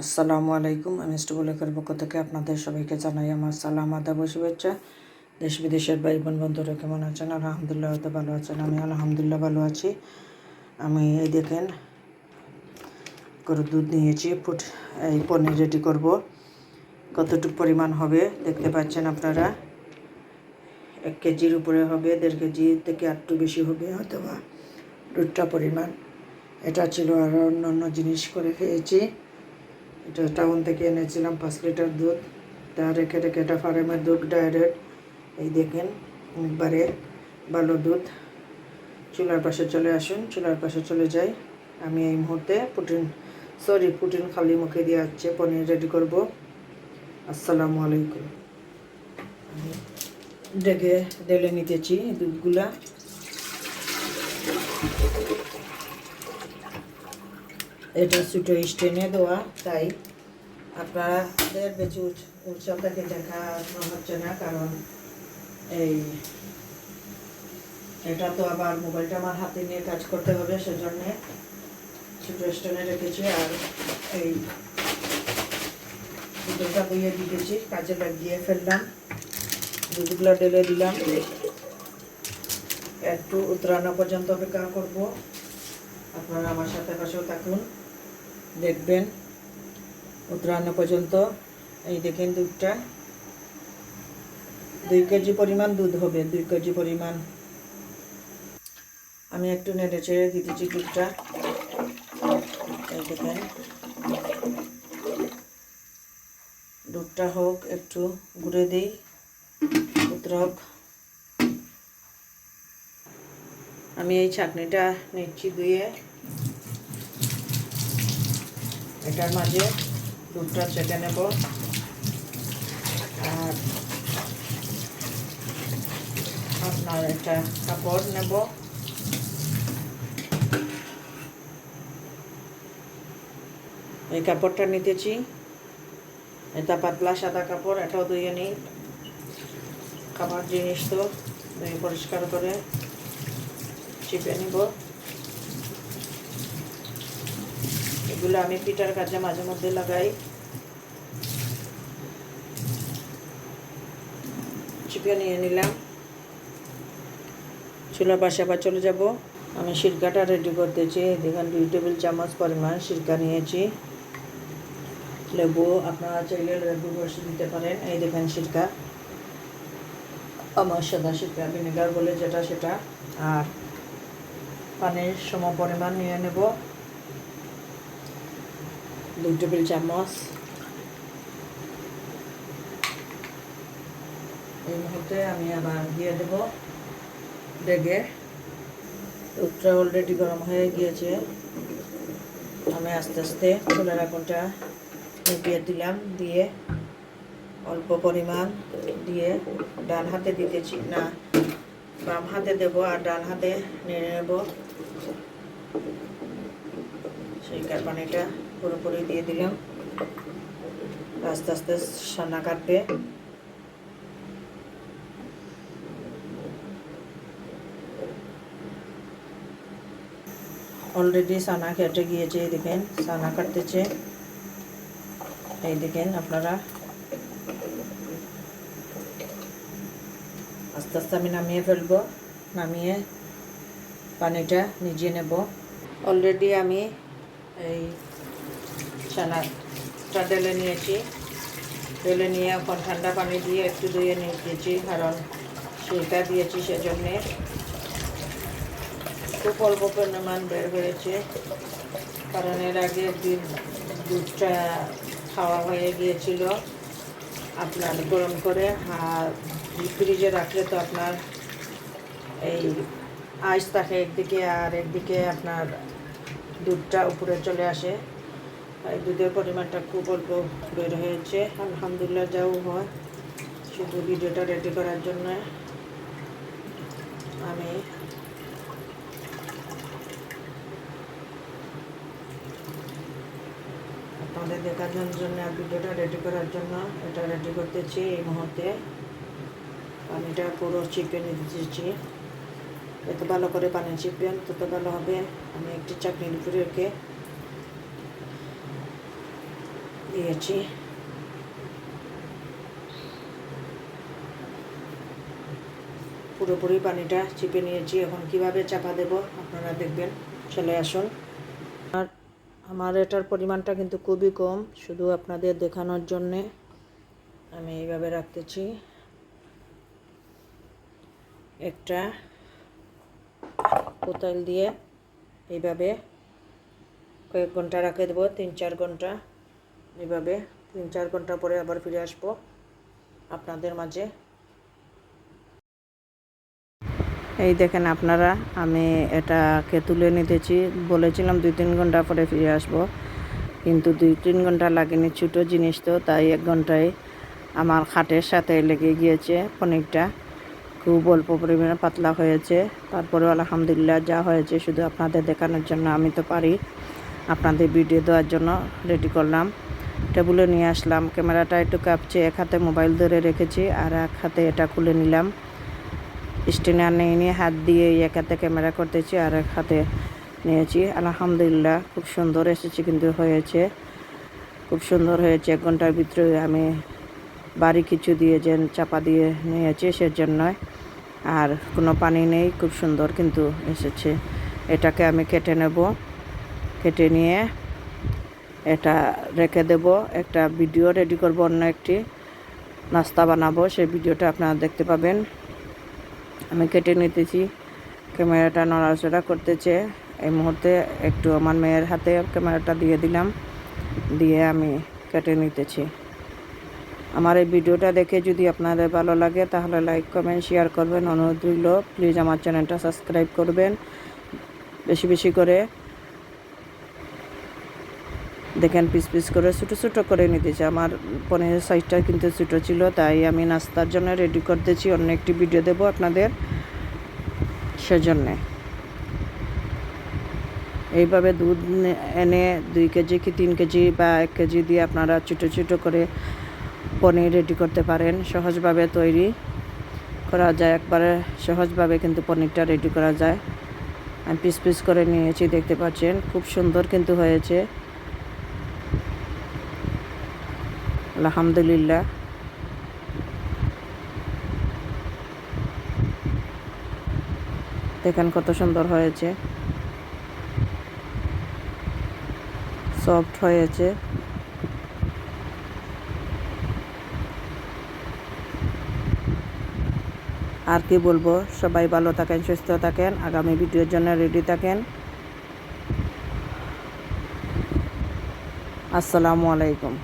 আসসালামু আলাইকুম। আমি স্টুবলেখার পক্ষ থেকে আপনাদের সবাইকে জানাই আমার সালাম, আদাব ও শুভেচ্ছা। দেশ বিদেশের ভাই বোন বন্ধুরা কেমন আছেন? আলহামদুলিল্লাহ তো ভালো আছেন। আমি আলহামদুলিল্লাহ ভালো আছি। আমি এই দেখেন গরুর দুধ নিয়েছি, এই পনির রেডি করব। কতটুকু পরিমাণ হবে দেখতে পাচ্ছেন আপনারা। 1 কেজির উপরে হবে, 1.5 কেজি থেকে একটু বেশি হবে অথবা দুধটা পরিমাণ। এটা ছিল আর অন্য জিনিস করে খেয়েছি। এটা টাউন থেকে এনেছিলাম 5 লিটার দুধ। তা রেখে এটা ফার্মের দুধ ডাইরেক্ট। এই দেখেন একবারে ভালো দুধ। চুলার পাশে চলে আসুন, চুলার পাশে চলে যাই। আমি এই মুহূর্তে পুটিন খালি মুখে দিয়ে যাচ্ছে পনির রেডি করব। আসসালামু আলাইকুম। আমি ঢেলে নিতেছি দুধগুলা। এটা ছোটো স্টেনে দেওয়া, তাই আপনাদের বেশি উৎসব থেকে দেখা হচ্ছে না, কারণ এটা তো আবার মোবাইলটা আমার হাতে নিয়ে কাজ করতে হবে, সেজন্যে ছোটো স্টেনে রেখেছি। আর এই দুধটা দিয়ে দিতেছি, কাজে লাগিয়ে ফেললাম। দুধগুলো ঢেলে দিলাম, একটু উতরানো পর্যন্ত অপেক্ষা করব। আপনারা আমার সাথে পাশেও থাকুন, দেখবেন উতরানো পর্যন্ত। এই দেখেন দুধটা 2 কেজি পরিমাণ দুধ হবে, 2 কেজি পরিমাণ। আমি একটু নেড়ে চেড়ে দিতেছি দুধটা। এই দেখেন দুধটা হোক, একটু গুঁড়ে দিই, উতরক। আমি এই ছাঁকনিটা নিচ্ছি ধুয়ে, এটার মাঝে দুধটা ছেঁকে নেব। আর আপনার একটা কাপড় নেব, এই কাপড়টা নিতেছি। এটা পাতলা সাদা কাপড়, এটাও ধুয়ে নিই। খাবার জিনিস তো ধুয়ে পরিষ্কার করে চিপে নিব। এগুলো আমি পিঠার কাজে মাঝে মধ্যে লাগাই। চিপে নিয়ে নিলাম। চুলার পাশে আবার চলে যাব। আমি সিরকাটা রেডি করতেছি। দেখেন 2 টেবিল চামচ পরিমাণ সিরকা নিয়েছি। লেবু আপনারা চাইলে লেবু রস দিতে পারেন। এই দেখেন সিরকা, আমার সাদা সিরকা, ভিনেগার বলে যেটা সেটা। আর পানির সম পরিমাণ নিয়ে নেব, 2 টেবিল চামচ। এই মুহূর্তে আমি আবার দিয়ে দেব ডেগে। দুধটা অলরেডি গরম হয়ে গিয়েছে। আমি আস্তে আস্তে চুলার আগুনটা নিভিয়ে দিলাম, দিয়ে অল্প পরিমাণ দিয়ে ডান হাতে দিতেছি না, বাম হাতে দেবো আর ডান হাতে নেড়ে নেব। সেই পানিটা পুরোপুরি দিয়ে দিলাম। আস্তে আস্তে সানা কাটবে। অলরেডি সানা কেটে গিয়েছে, এই দেখেন সানা কাটতেছে। এই দেখেন আপনারা, আস্তে আস্তে আমি নামিয়ে ফেলবো। নামিয়ে পানিটা নিজিয়ে নেব। অলরেডি আমি এই ছানাটা ঢেলে নিয়েছি। ঢেলে নিয়ে এখন ঠান্ডা পানি দিয়ে একটু ধুয়ে নিয়েছি, কারণ সিরকা দিয়েছি সেজন্যে। খুব অল্প পরিমাণ বের হয়েছে, কারণ এর আগে একদিন দুধটা খাওয়া হয়ে গিয়েছিল আপনার গরম করে। আর ফ্রিজে রাখলে তো আপনার এই আইস থাকে একদিকে, আর একদিকে আপনার দুধটা উপরে চলে আসে। এই দুধের পরিমাণটা খুব অল্প বের হয়েছে। আলহামদুলিল্লাহ, যাও হয়। শুধু ভিডিওটা রেডি করার জন্য আমি আপনাদের দেখানোর জন্য আর ভিডিওটা রেডি করার জন্য এটা রেডি করতেছি। এই মুহূর্তে পানিটা পুরো চিপে নিতেছি। এত ভালো করে পানি চিপবেন তত ভালো হবে। আমি একটি চাকনির উপরে রেখে দিয়েছি। পুরোপুরি পানিটা চিপে নিয়েছি। এখন কিভাবে চাপা দেব আপনারা দেখবেন। চলে আসুন। আর আমার এটার পরিমাণটা কিন্তু খুবই কম, শুধু আপনাদের দেখানোর জন্যে আমি এইভাবে রাখতেছি। একটা কোদাল দিয়ে এইভাবে কয়েক ঘন্টা রাখে দেবো, 3-4 ঘন্টা। এইভাবে 3-4 ঘন্টা পরে আবার ফিরে আসবো আপনাদের মাঝে। এই দেখেন আপনারা, আমি এটাকে তুলে নিতেছি। বলেছিলাম 2-3 ঘন্টা পরে ফিরে আসবো, কিন্তু 2-3 ঘন্টা লাগেনি। ছোটো জিনিস তো, তাই 1 ঘন্টায় আমার খাটের সাথে লেগে গিয়েছে। পনিরটা খুব অল্প পরিমাণে পাতলা হয়েছে। তারপরেও আলহামদুলিল্লাহ যা হয়েছে শুধু আপনাদের দেখানোর জন্য। আমি তো পারি, আপনাদের ভিডিও দেওয়ার জন্য রেডি করলাম। টেবিলে নিয়ে আসলাম। ক্যামেরাটা একটু কাঁপছে, এক হাতে মোবাইল ধরে রেখেছি আর এক হাতে এটা খুলে নিলাম। স্ট্যান্ড নিয়ে হাত দিয়ে এক হাতে ক্যামেরা করতেছি আর এক হাতে নিয়েছি। আলহামদুলিল্লাহ খুব সুন্দর এসেছে, কিন্তু হয়েছে খুব সুন্দর হয়েছে। 1 ঘন্টার ভিতরে আমি বাড়ি কিছু দিয়ে যে চাপা দিয়ে নিয়েছি সেজন্য, আর কোনো পানি নেই। খুব সুন্দর কিন্তু এসেছে। এটাকে আমি কেটে নেব, কেটে নিয়ে এটা রেখে দেব। একটা ভিডিও রেডি করব, অন্য একটি নাস্তা বানাবো, সেই ভিডিওটা আপনারা দেখতে পাবেন। আমি কেটে নিতেছি। ক্যামেরাটা নড়াচড়া করতেছে এই মুহূর্তে। একটু আমার মেয়ের হাতে ক্যামেরাটা দিয়ে দিলাম, দিয়ে আমি কেটে নিতেছি। আমার এই ভিডিওটা দেখে যদি আপনাদের ভালো লাগে তাহলে লাইক, কমেন্ট, শেয়ার করবেন। অনুরোধ রইল, প্লিজ আমার চ্যানেলটা সাবস্ক্রাইব করবেন বেশি বেশি করে। দেখেন পিস পিস করে ছোটো ছোটো করে নিতেছি। আমার পনিরের সাইজটা কিন্তু ছোটো ছিল, তাই আমি নাস্তার জন্য রেডি করতেছি। অন্য একটি ভিডিও দেবো আপনাদের, সেজন্যে। এইভাবে দুধ এনে 2 কেজি কি 3 কেজি বা 1 কেজি দিয়ে আপনারা ছোটো ছোটো করে পনির রেডি করতে পারেন। সহজভাবে তৈরি করা যায়, একবারে সহজভাবে কিন্তু পনিরটা রেডি করা যায়। আমি পিস পিস করে নিয়েছি, দেখতে পাচ্ছেন খুব সুন্দর কিন্তু হয়েছে আলহামদুলিল্লাহ। দেখেন কত সুন্দর হয়েছে, সফট হয়েছে। আর কি বলবো, সবাই ভালো থাকেন, সুস্থ থাকেন, আগামী ভিডিওর জন্য রেডি থাকেন। আসসালামু আলাইকুম।